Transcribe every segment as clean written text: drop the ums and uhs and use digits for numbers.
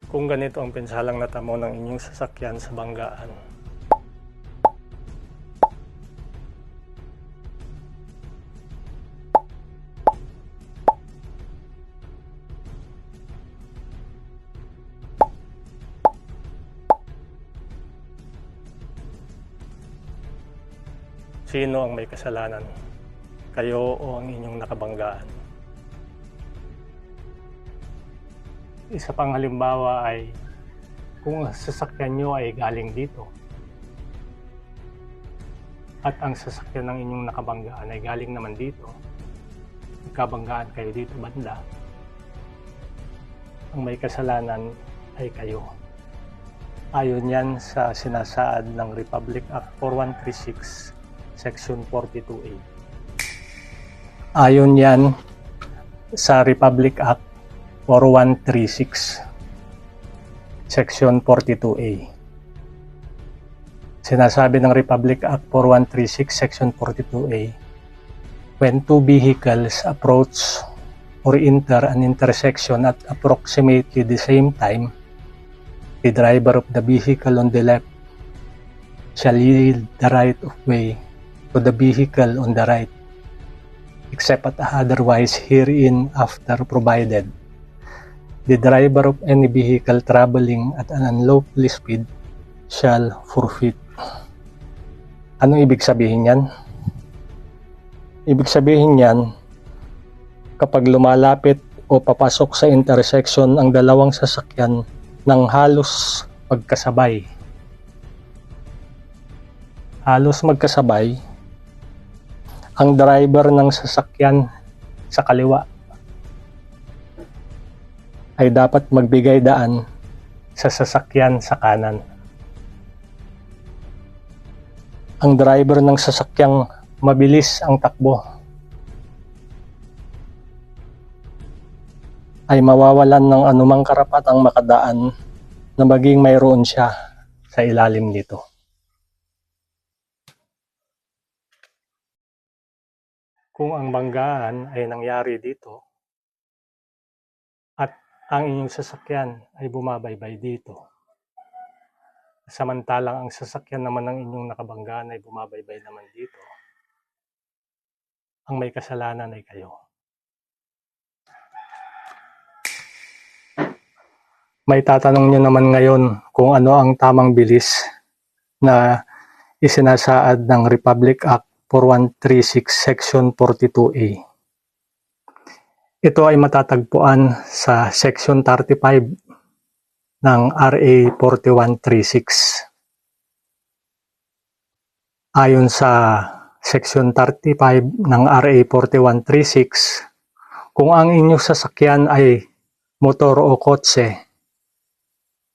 Kung ganito ang pinsalang natamo ng inyong sasakyan sa banggaan, sino ang may kasalanan? Kayo o ang inyong nakabanggaan? Isa pang halimbawa ay kung ang sasakyan nyo ay galing dito at ang sasakyan ng inyong nakabanggaan ay galing naman dito, nagkabanggaan kayo dito banda, ang may kasalanan ay kayo. Ayon yan sa sinasaad ng Republic Act 4136 Section 42A. Ayon yan sa Republic Act 4136 Section 42A. Sinasabi ng Republic Act 4136 Section 42A, when two vehicles approach or enter an intersection at approximately the same time, the driver of the vehicle on the left shall yield the right of way to the vehicle on the right, except otherwise herein after provided. The driver of any vehicle traveling at an unlawful speed shall forfeit. Ano ibig sabihin yan? Ibig sabihin yan, kapag lumalapit o papasok sa intersection ang dalawang sasakyan ng halos magkasabay, ang driver ng sasakyan sa kaliwa ay dapat magbigay daan sa sasakyan sa kanan. Ang driver ng sasakyang mabilis ang takbo ay mawawalan ng anumang karapatang makadaan na maging mayroon siya sa ilalim nito. Kung ang banggaan ay nangyari dito at ang inyong sasakyan ay bumabaybay dito, samantalang ang sasakyan naman ng inyong nakabanggaan ay bumabaybay naman dito, ang may kasalanan ay kayo. May tatanong nyo naman ngayon kung ano ang tamang bilis na isinasaad ng Republic Act 4136 Section 42A. Ito ay matatagpuan sa Section 35 ng RA 4136. Ayon sa Section 35 ng RA 4136, kung ang inyong sasakyan ay motor o kotse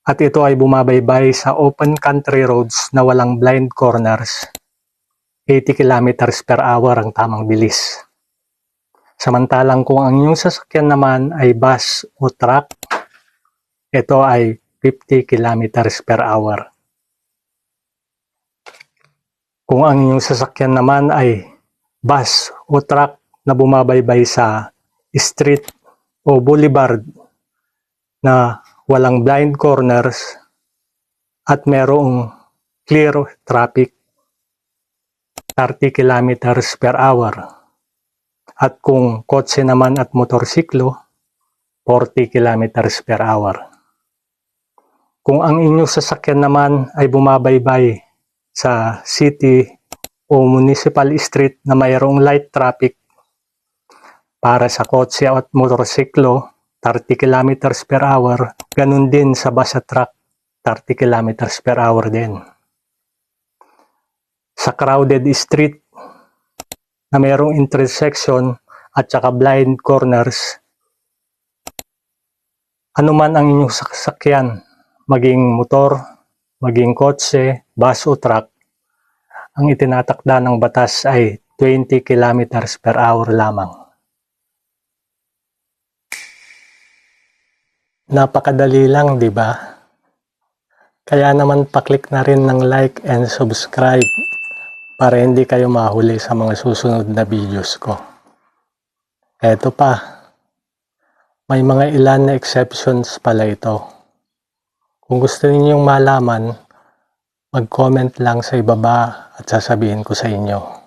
at ito ay bumabaybay sa open country roads na walang blind corners, 80 kilometers per hour ang tamang bilis. Samantalang kung ang inyong sasakyan naman ay bus o truck, ito ay 50 kilometers per hour. Kung ang inyong sasakyan naman ay bus o truck na bumabaybay sa street o boulevard na walang blind corners at merong clear traffic, 30 kilometers per hour. At kung kotse naman at motorsiklo, 40 kilometers per hour. Kung ang inyong sasakyan naman ay bumabaybay sa city o municipal street na mayroong light traffic, para sa kotse at motorsiklo, 30 kilometers per hour, ganun din sa bus at truck, 30 kilometers per hour din. Sa crowded street na mayroong intersection at saka blind corners, anuman ang inyong sasakyan, maging motor, maging kotse, bus o truck, ang itinatakda ng batas ay 20 kilometers per hour lamang. Napakadali lang, di ba? Kaya naman paklik na rin ng like and subscribe para hindi kayo mahuli sa mga susunod na videos ko. Eto pa, may mga ilan na exceptions pala ito. Kung gusto ninyong malaman, mag-comment lang sa ibaba at sasabihin ko sa inyo.